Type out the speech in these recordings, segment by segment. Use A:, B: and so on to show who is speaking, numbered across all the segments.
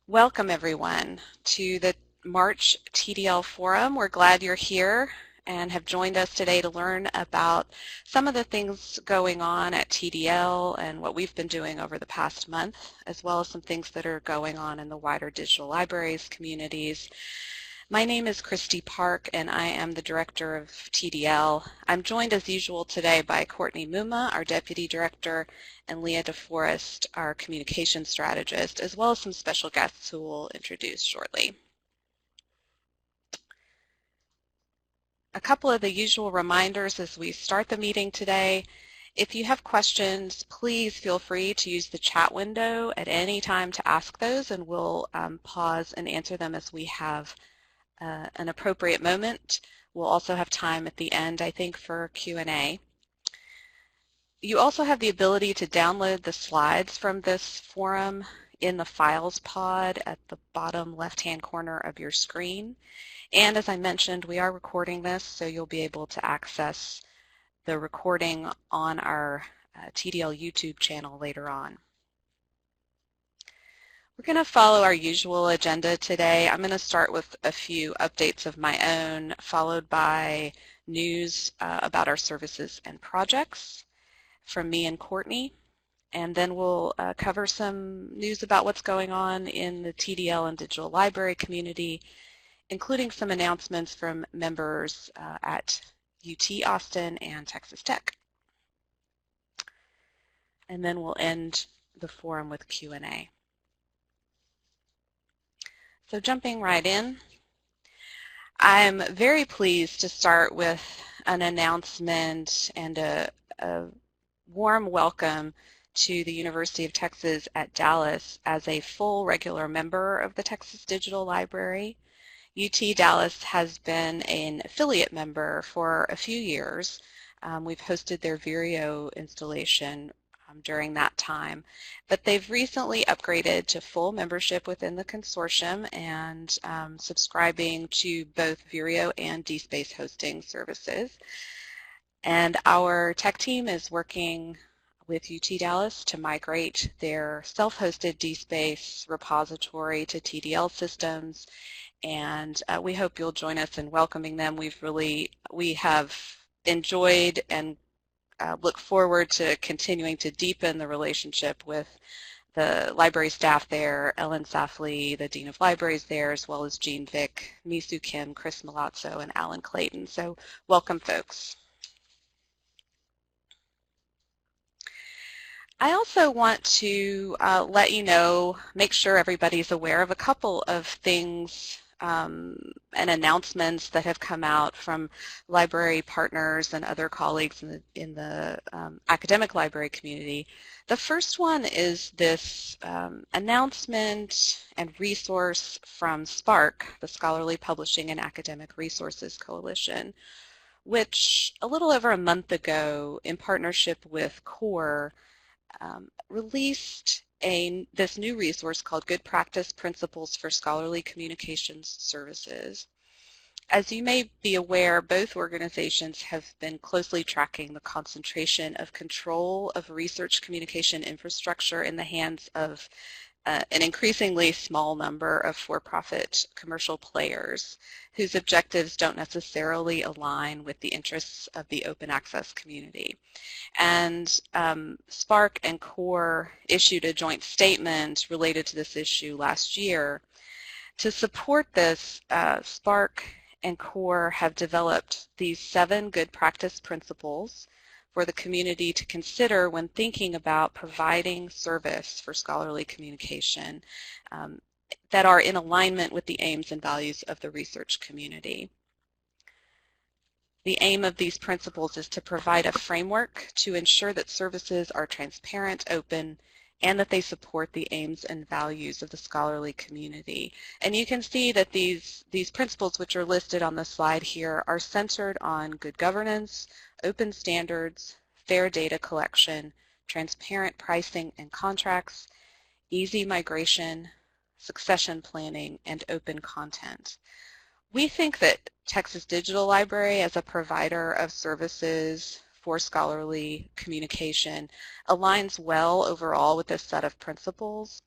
A: Welcome everyone to the March TDL Forum. We're glad you're here and have joined us today to learn about some of the things going on at TDL and what we've been doing over the past month, as well as some things that are going on in the wider digital libraries communities. My name is Christy Park and I am the Director of TDL. I'm joined as usual today by Courtney Muma, our Deputy Director, and Leah DeForest, our Communication Strategist, as well as some special guests who we'll introduce shortly. A couple of the usual reminders as we start the meeting today. If you have questions, please feel free to use the chat window at any time to ask those, and we'll pause and answer them as we have an appropriate moment. We'll also have time at the end, I think, for Q&A. You also have the ability to download the slides from this forum in the Files pod at the bottom left-hand corner of your screen. And as I mentioned, we are recording this, so you'll be able to access the recording on our TDL YouTube channel later on. We're going to follow our usual agenda today. I'm going to start with a few updates of my own, followed by news about our services and projects from me and Courtney. And then we'll cover some news about what's going on in the TDL and digital library community, including some announcements from members at UT Austin and Texas Tech. And then we'll end the forum with Q&A. So jumping right in, I'm very pleased to start with an announcement and a warm welcome to the University of Texas at Dallas as a full regular member of the Texas Digital Library. UT Dallas has been an affiliate member for a few years. We've hosted their Vireo installation during that time, but they've recently upgraded to full membership within the consortium and subscribing to both Vireo and DSpace hosting services. And our tech team is working with UT Dallas to migrate their self-hosted DSpace repository to TDL systems, and we hope you'll join us in welcoming them. We have enjoyed and look forward to continuing to deepen the relationship with the library staff there, Ellen Safley, the Dean of Libraries there, as well as Jean Vick, Misu Kim, Chris Malazzo, and Alan Clayton. So welcome, folks. I also want to let you know, make sure everybody's aware of a couple of things and announcements that have come out from library partners and other colleagues in the academic library community. The first one is this announcement and resource from SPARC, the Scholarly Publishing and Academic Resources Coalition, which a little over a month ago, in partnership with CORE, released this new resource called Good Practice Principles for Scholarly Communications Services. As you may be aware, both organizations have been closely tracking the concentration of control of research communication infrastructure in the hands of an increasingly small number of for-profit commercial players whose objectives don't necessarily align with the interests of the open access community. And SPARC and CORE issued a joint statement related to this issue last year. To support this, SPARC and CORE have developed these 7 good practice principles for the community to consider when thinking about providing service for scholarly communication that are in alignment with the aims and values of the research community. The aim of these principles is to provide a framework to ensure that services are transparent, open, and that they support the aims and values of the scholarly community. And you can see that these principles, which are listed on the slide here, are centered on good governance, open standards, fair data collection, transparent pricing and contracts, easy migration, succession planning, and open content. We think that Texas Digital Library, as a provider of services for scholarly communication, aligns well overall with this set of principles.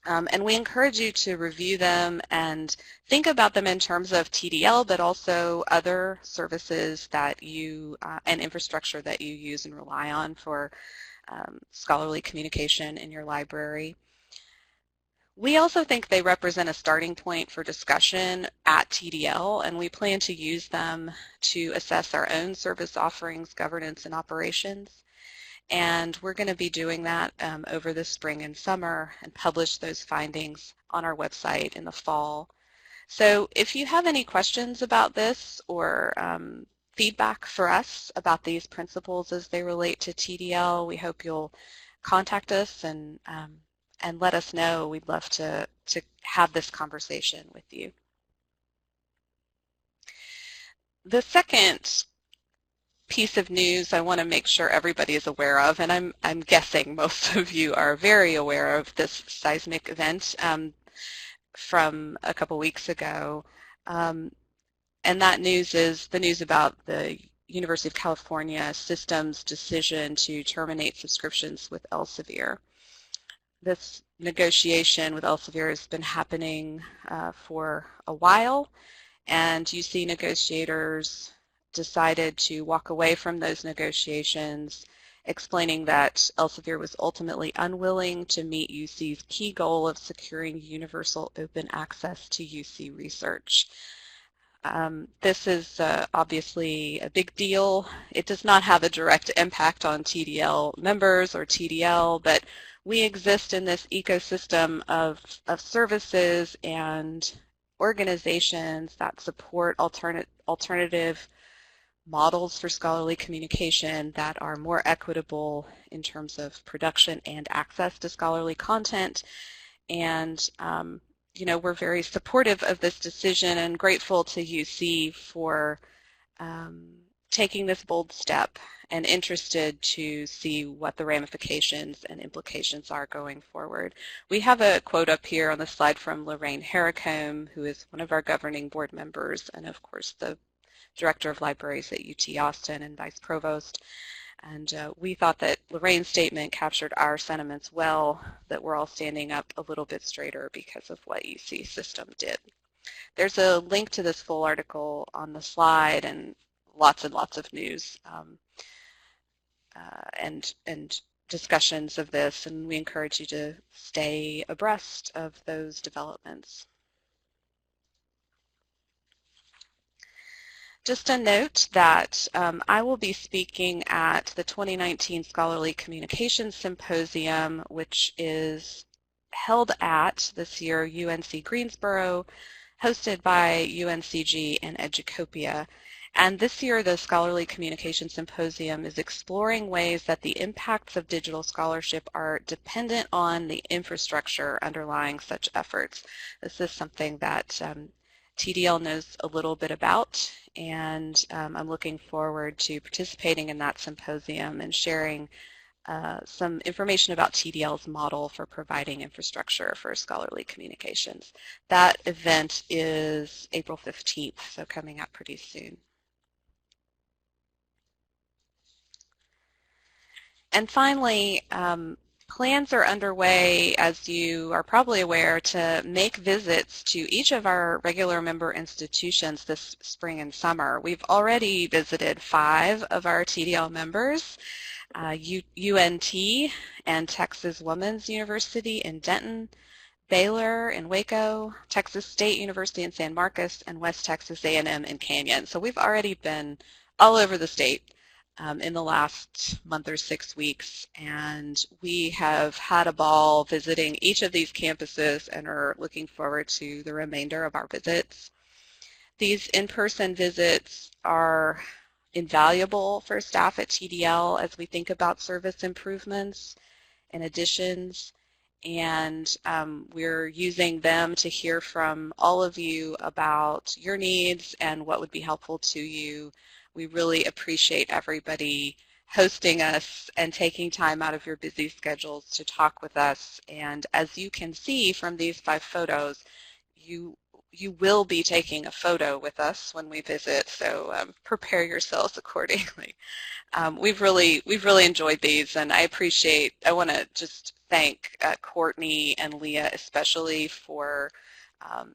A: And we encourage you to review them and think about them in terms of TDL, but also other services that you and infrastructure that you use and rely on for scholarly communication in your library. We also think they represent a starting point for discussion at TDL, and we plan to use them to assess our own service offerings, governance, and operations. And we're going to be doing that over the spring and summer and publish those findings on our website in the fall. So if you have any questions about this or feedback for us about these principles as they relate to TDL, we hope you'll contact us and let us know. We'd love to have this conversation with you. The second piece of news I want to make sure everybody is aware of, and I'm guessing most of you are very aware of this seismic event from a couple weeks ago, and that news is the news about the University of California system's decision to terminate subscriptions with Elsevier. This negotiation with Elsevier has been happening for a while, and UC negotiators decided to walk away from those negotiations, explaining that Elsevier was ultimately unwilling to meet UC's key goal of securing universal open access to UC research. This is obviously a big deal. It does not have a direct impact on TDL members or TDL, but we exist in this ecosystem of services and organizations that support alternative models for scholarly communication that are more equitable in terms of production and access to scholarly content. And you know, we're very supportive of this decision and grateful to UC for taking this bold step and interested to see what the ramifications and implications are going forward. We have a quote up here on the slide from Lorraine Harricombe, who is one of our governing board members and of course the Director of Libraries at UT Austin and Vice Provost. And we thought that Lorraine's statement captured our sentiments well, that we're all standing up a little bit straighter because of what UC system did. There's a link to this full article on the slide and lots of news and discussions of this, and we encourage you to stay abreast of those developments. Just a note that I will be speaking at the 2019 Scholarly Communications Symposium, which is held at, this year, UNC Greensboro, hosted by UNCG and Educopia. And this year, the Scholarly Communication Symposium is exploring ways that the impacts of digital scholarship are dependent on the infrastructure underlying such efforts. This is something that TDL knows a little bit about, and I'm looking forward to participating in that symposium and sharing some information about TDL's model for providing infrastructure for scholarly communications. That event is April 15th, so coming up pretty soon. And finally, plans are underway, as you are probably aware, to make visits to each of our regular member institutions this spring and summer. We've already visited 5 of our TDL members, UNT and Texas Women's University in Denton, Baylor in Waco, Texas State University in San Marcos, and West Texas A&M in Canyon. So we've already been all over the state in the last month or 6 weeks, and we have had a ball visiting each of these campuses and are looking forward to the remainder of our visits. These in-person visits are invaluable for staff at TDL as we think about service improvements and additions, and we're using them to hear from all of you about your needs and what would be helpful to you. We really appreciate everybody hosting us and taking time out of your busy schedules to talk with us. And as you can see from these 5 photos, you you will be taking a photo with us when we visit, so prepare yourselves accordingly. We've really enjoyed these, and I want to just thank Courtney and Leah especially for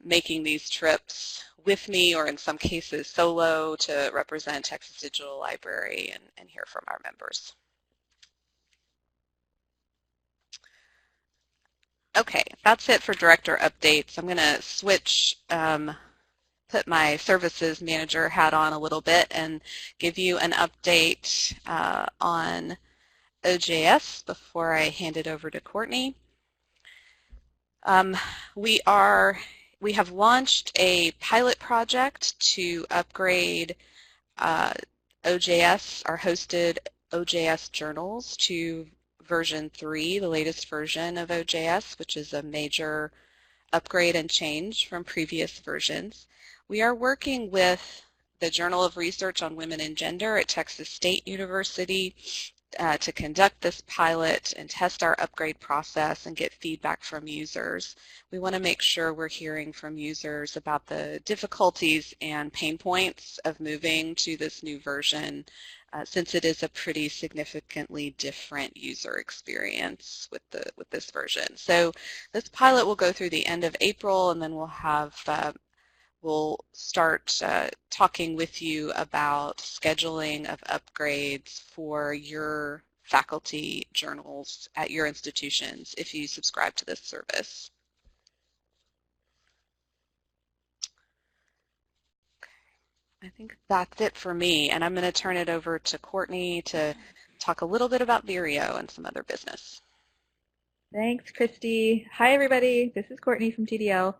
A: making these trips with me, or in some cases solo, to represent Texas Digital Library and hear from our members. Okay, that's it for director updates. I'm going to switch, put my services manager hat on a little bit and give you an update on OJS before I hand it over to Courtney. We have launched a pilot project to upgrade OJS, our hosted OJS journals, to version 3, the latest version of OJS, which is a major upgrade and change from previous versions. We are working with the Journal of Research on Women and Gender at Texas State University to conduct this pilot and test our upgrade process and get feedback from users. We want to make sure we're hearing from users about the difficulties and pain points of moving to this new version, since it is a pretty significantly different user experience with this version. So this pilot will go through the end of April, and then we'll start talking with you about scheduling of upgrades for your faculty journals at your institutions if you subscribe to this service. I think that's it for me, and I'm going to turn it over to Courtney to talk a little bit about Vireo and some other business.
B: Thanks, Christy. Hi, everybody. This is Courtney from TDL.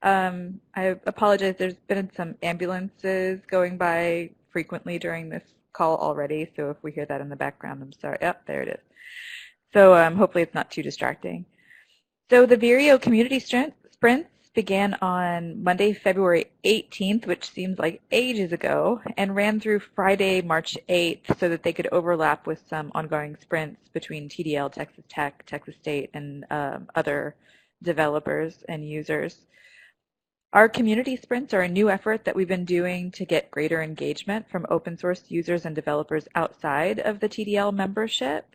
B: I apologize. There's been some ambulances going by frequently during this call already, so if we hear that in the background, I'm sorry. Yep, there it is. So hopefully it's not too distracting. So the Vireo community sprints began on Monday, February 18th, which seems like ages ago, and ran through Friday, March 8th, so that they could overlap with some ongoing sprints between TDL, Texas Tech, Texas State, and other developers and users. Our community sprints are a new effort that we've been doing to get greater engagement from open source users and developers outside of the TDL membership.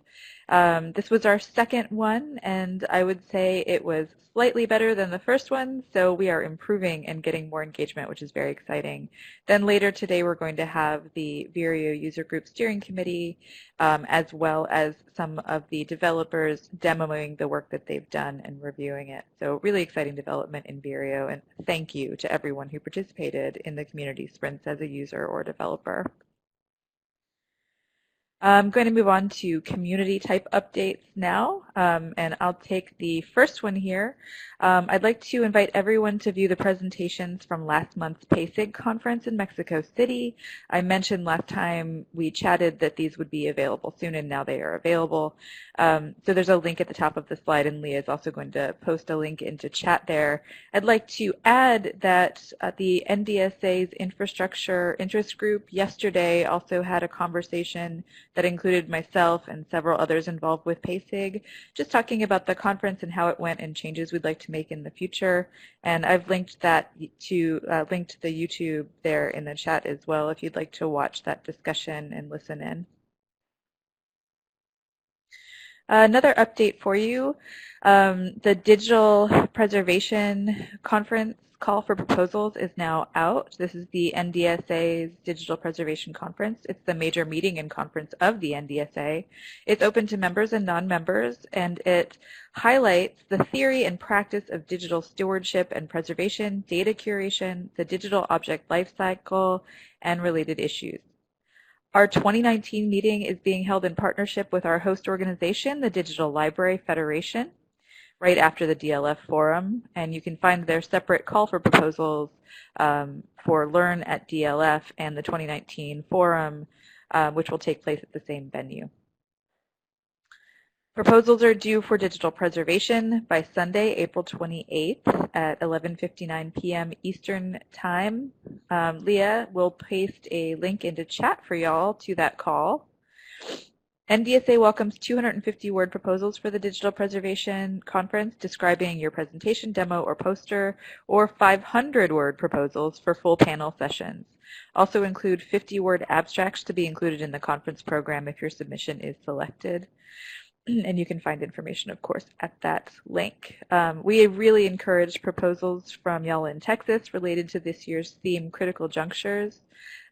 B: This was our second one, and I would say it was slightly better than the first one, so we are improving and getting more engagement, which is very exciting. Then later today, we're going to have the Vireo User Group Steering Committee, as well as some of the developers demoing the work that they've done and reviewing it. So really exciting development in Vireo, and thank you to everyone who participated in the community sprints as a user or developer. I'm going to move on to community type updates now, and I'll take the first one here. I'd like to invite everyone to view the presentations from last month's PASIG conference in Mexico City. I mentioned last time we chatted that these would be available soon, and now they are available. So there's a link at the top of the slide, and Leah is also going to post a link into chat there. I'd like to add that the NDSA's Infrastructure Interest Group yesterday also had a conversation that included myself and several others involved with PASIG, just talking about the conference and how it went and changes we'd like to make in the future. And I've linked that to linked the YouTube there in the chat as well if you'd like to watch that discussion and listen in. Another update for you, the Digital Preservation Conference call for proposals is now out. This is the NDSA's Digital Preservation Conference. It's the major meeting and conference of the NDSA. It's open to members and non-members, and it highlights the theory and practice of digital stewardship and preservation, data curation, the digital object lifecycle, and related issues. Our 2019 meeting is being held in partnership with our host organization, the Digital Library Federation, right after the DLF Forum, and you can find their separate call for proposals for Learn at DLF and the 2019 Forum, which will take place at the same venue. Proposals are due for digital preservation by Sunday, April 28th at 11:59 p.m. Eastern Time. Leah will paste a link into chat for y'all to that call. NDSA welcomes 250-word proposals for the Digital Preservation Conference describing your presentation, demo, or poster, or 500-word proposals for full panel sessions. Also include 50-word abstracts to be included in the conference program if your submission is selected. And you can find information, of course, at that link. We really encourage proposals from y'all in Texas related to this year's theme, Critical Junctures.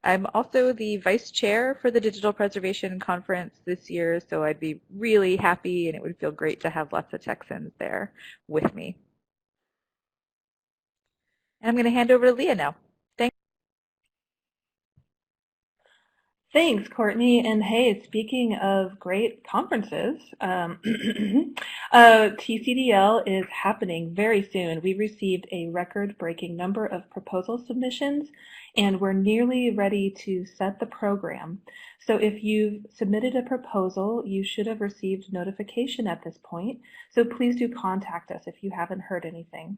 B: I'm also the vice chair for the Digital Preservation Conference this year, so I'd be really happy and it would feel great to have lots of Texans there with me. And I'm going to hand over to Leah now. Thanks.
C: Thanks, Courtney. And hey, speaking of great conferences, TCDL is happening very soon. We received a record-breaking number of proposal submissions, and we're nearly ready to set the program. So if you've submitted a proposal, you should have received notification at this point. So please do contact us if you haven't heard anything.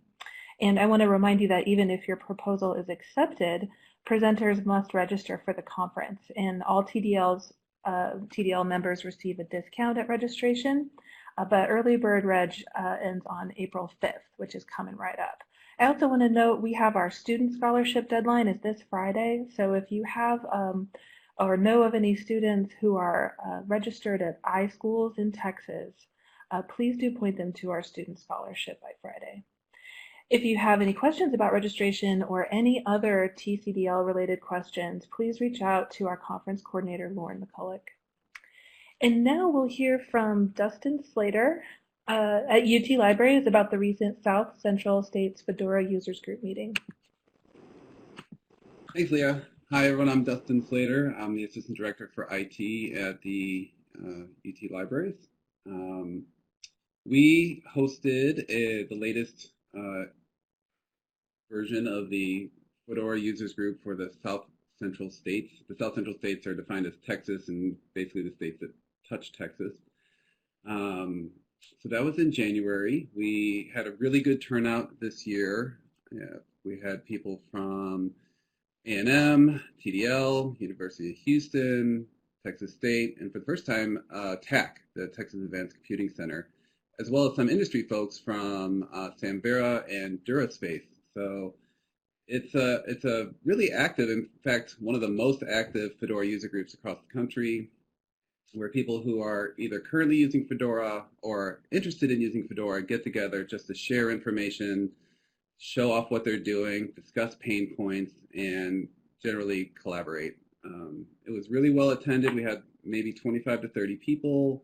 C: And I want to remind you that even if your proposal is accepted, presenters must register for the conference, and all TDL members receive a discount at registration, but early bird reg ends on April 5th, which is coming right up. I also want to note we have our student scholarship deadline is this Friday, so if you have or know of any students who are registered at iSchools in Texas, please do point them to our student scholarship by Friday. If you have any questions about registration or any other TCDL related questions, please reach out to our conference coordinator, Lauren McCulloch. And now we'll hear from Dustin Slater at UT Libraries about the recent South Central States Fedora Users Group meeting.
D: Thanks, Leah. Hi, everyone. I'm Dustin Slater. I'm the Assistant Director for IT at the UT Libraries. We hosted the latest version of the Fedora users group for the South Central states. The South Central states are defined as Texas and basically the states that touch Texas. So that was in January. We had a really good turnout this year. We had people from A&M, TDL, University of Houston, Texas State, and for the first time, TAC, the Texas Advanced Computing Center, as well as some industry folks from Samvera and Duraspace. So it's a really active, in fact, one of the most active Fedora user groups across the country, where people who are either currently using Fedora or interested in using Fedora get together just to share information, show off what they're doing, discuss pain points, and generally collaborate. It was really well attended. We had maybe 25 to 30 people.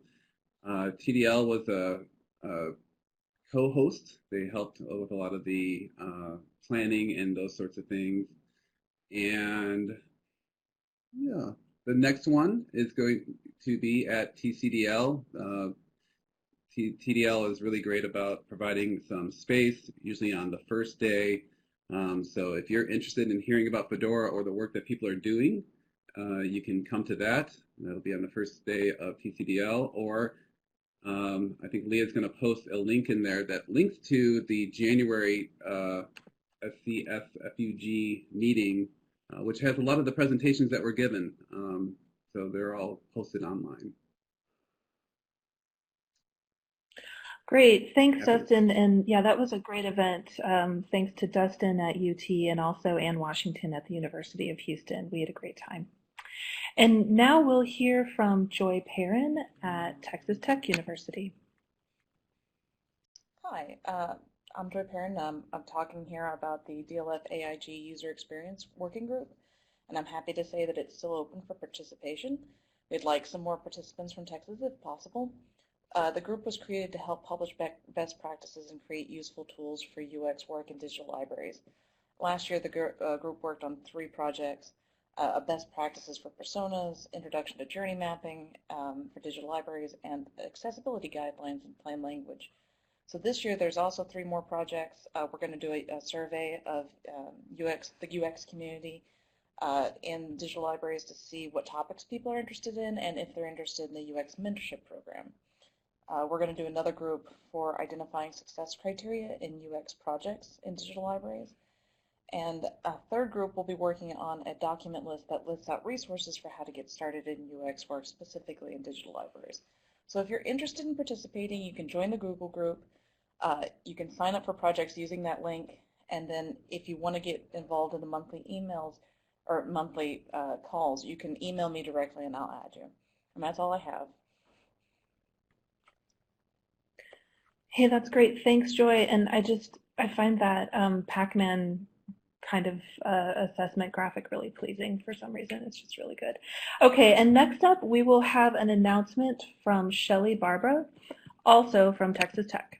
D: TDL was a co-host. They helped with a lot of the planning and those sorts of things. And yeah, the next one is going to be at TCDL. TDL is really great about providing some space, usually on the first day. So if you're interested in hearing about Fedora or the work that people are doing, you can come to that. That'll be on the first day of TCDL, or I think Leah's going to post a link in there that links to the January SCSFUG meeting, which has a lot of the presentations that were given. So they're all posted online.
C: Great, thanks, Dustin. And yeah, that was a great event. Thanks to Dustin at UT and also Ann Washington at the University of Houston. We had a great time. And now we'll hear from Joy Perrin at Texas Tech University.
E: Hi, I'm Joy Perrin. I'm talking here about the DLF AIG User Experience Working Group, and I'm happy to say that it's still open for participation. We'd like some more participants from Texas if possible. The group was created to help publish best practices and create useful tools for UX work in digital libraries. Last year, the group worked on 3 projects. Best practices for personas, introduction to journey mapping for digital libraries, and accessibility guidelines in plain language. So this year there's also 3 more projects. We're going to do a survey of the UX community in digital libraries to see what topics people are interested in and if they're interested in the UX mentorship program. We're going to do another group for identifying success criteria in UX projects in digital libraries. And a third group will be working on a document list that lists out resources for how to get started in UX work, specifically in digital libraries. So if you're interested in participating, you can join the Google group. You can sign up for projects using that link. And then if you want to get involved in the monthly emails or monthly calls, you can email me directly and I'll add you. And that's all I have.
C: Hey, that's great. Thanks, Joy. And I find that Pac-Man kind of assessment graphic really pleasing for some reason. It's just really good. Okay, and next up we will have an announcement from Shelley Barbara, also from Texas Tech.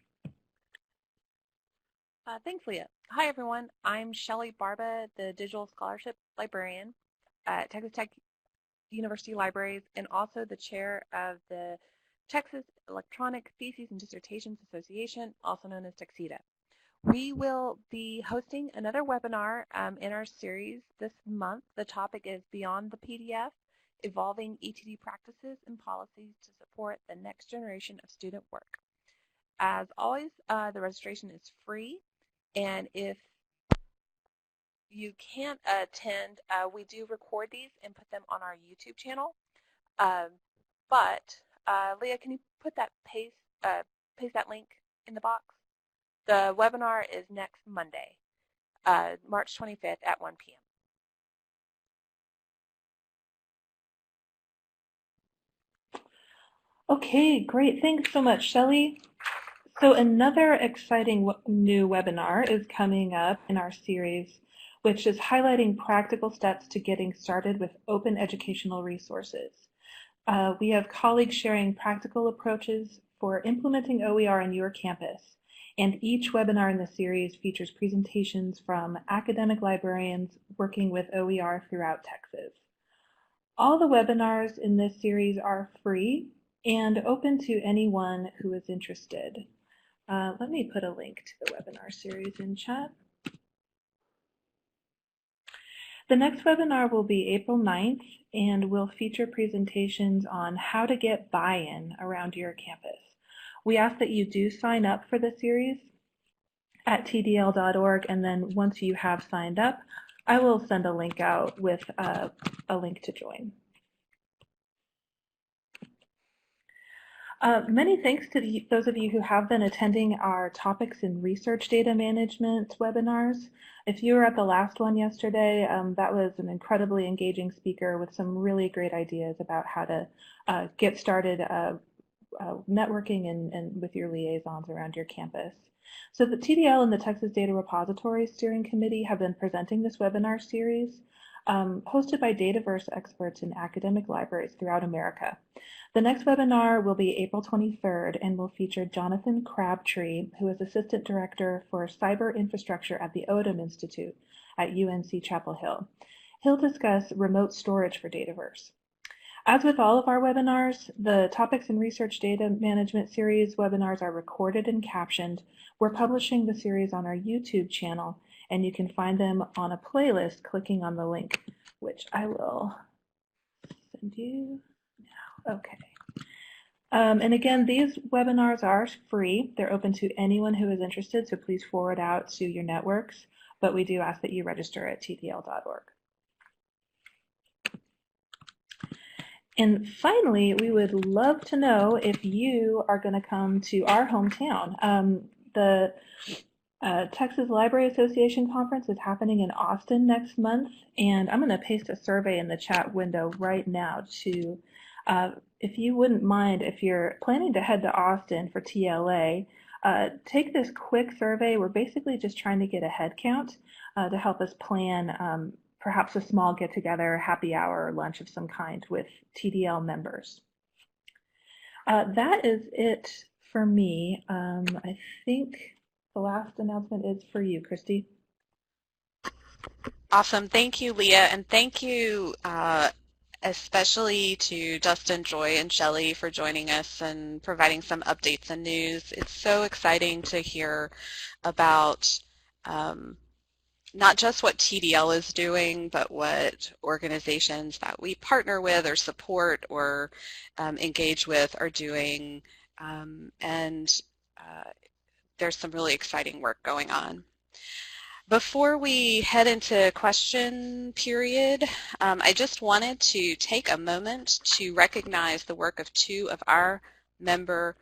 A: Thanks, Leah. Hi, everyone. I'm Shelley Barba, the Digital Scholarship Librarian at Texas Tech University Libraries and also the chair of the Texas Electronic Theses and Dissertations Association, also known as TEXIDA. We will be hosting another webinar in our series this month. The topic is Beyond the PDF, Evolving ETD Practices and Policies to Support the Next Generation of Student Work. As always, the registration is free, and if you can't attend, we do record these and put them on our YouTube channel. Leah, can you put that paste that link in the box? The webinar is next Monday, March 25th at 1 p.m.
C: Okay, great. Thanks so much, Shelley. So another exciting new webinar is coming up in our series, which is highlighting practical steps to getting started with open educational resources. We have colleagues sharing practical approaches for implementing OER on your campus. And each webinar in the series features presentations from academic librarians working with OER throughout Texas. All the webinars in this series are free and open to anyone who is interested. Let me put a link to the webinar series in chat. The next webinar will be April 9th and will feature presentations on how to get buy-in around your campus. We ask that you do sign up for the series at tdl.org, and then once you have signed up, I will send a link out with a link to join. Many thanks to those of you who have been attending our Topics in Research Data Management webinars. If you were at the last one yesterday, that was an incredibly engaging speaker with some really great ideas about how to get started networking and with your liaisons around your campus. So the TDL and the Texas Data Repository Steering Committee have been presenting this webinar series hosted by Dataverse experts in academic libraries throughout America. The next webinar will be April 23rd and will feature Jonathan Crabtree, who is Assistant Director for Cyber Infrastructure at the Odom Institute at UNC Chapel Hill. He'll discuss remote storage for Dataverse. As with all of our webinars, the Topics in Research Data Management series webinars are recorded and captioned. We're publishing the series on our YouTube channel, and you can find them on a playlist clicking on the link, which I will send you now. Okay. And again, these webinars are free. They're open to anyone who is interested, so please forward out to your networks, but we do ask that you register at tdl.org. And finally, we would love to know if you are going to come to our hometown. The Texas Library Association Conference is happening in Austin next month, and I'm going to paste a survey in the chat window right now to, if you wouldn't mind, if you're planning to head to Austin for TLA, take this quick survey. We're basically just trying to get a head count to help us plan perhaps a small get-together, happy hour, or lunch of some kind with TDL members. That is it for me. I think the last announcement is for you, Christy.
A: Awesome. Thank you, Leah, and thank you especially to Justin, Joy, and Shelley for joining us and providing some updates and news. It's so exciting to hear about not just what TDL is doing, but what organizations that we partner with or support or engage with are doing. There's some really exciting work going on. Before we head into question period, I just wanted to take a moment to recognize the work of two of our member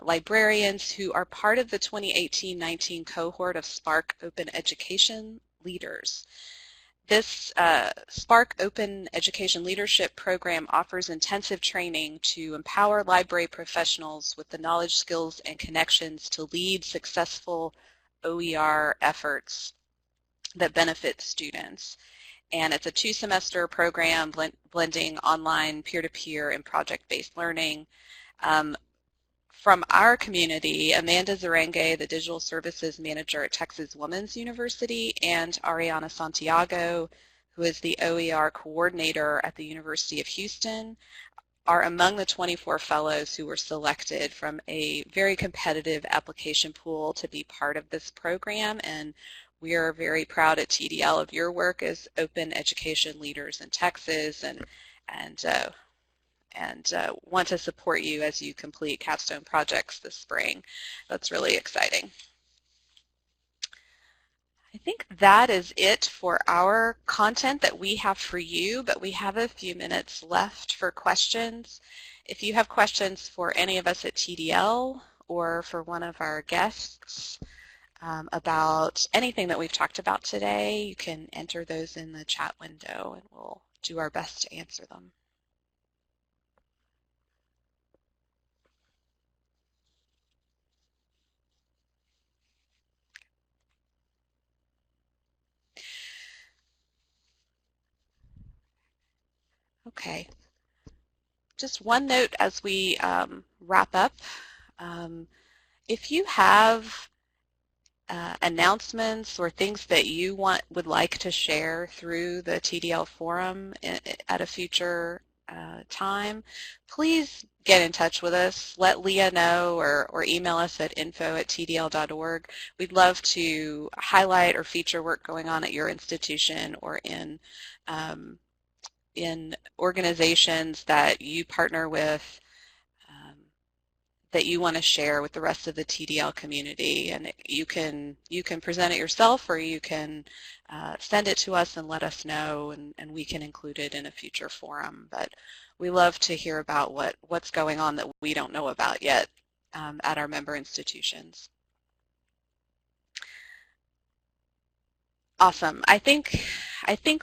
A: librarians who are part of the 2018-19 cohort of Spark Open Education Leaders. This Spark Open Education Leadership Program offers intensive training to empower library professionals with the knowledge, skills, and connections to lead successful OER efforts that benefit students. And it's a 2-semester program blending online, peer-to-peer, and project-based learning. From our community, Amanda Zarenge, the Digital Services Manager at Texas Women's University, and Ariana Santiago, who is the OER Coordinator at the University of Houston, are among the 24 fellows who were selected from a very competitive application pool to be part of this program, and we are very proud at TDL of your work as open education leaders in Texas, and want to support you as you complete capstone projects this spring. That's really exciting. I think that is it for our content that we have for you, but we have a few minutes left for questions. If you have questions for any of us at TDL or for one of our guests about anything that we've talked about today, you can enter those in the chat window and we'll do our best to answer them. Okay. Just one note as we wrap up. If you have announcements or things that you would like to share through the TDL Forum at a future time, please get in touch with us. Let Leah know or email us at info@tdl.org. We'd love to highlight or feature work going on at your institution or in organizations that you partner with that you want to share with the rest of the TDL community. And you can present it yourself, or you can send it to us and let us know, and we can include it in a future forum. But we love to hear about what's going on that we don't know about yet at our member institutions. Awesome. I think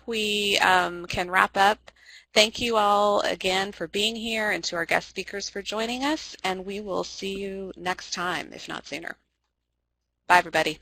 A: we can wrap up. Thank you all again for being here, and to our guest speakers for joining us, and we will see you next time, if not sooner. Bye, everybody.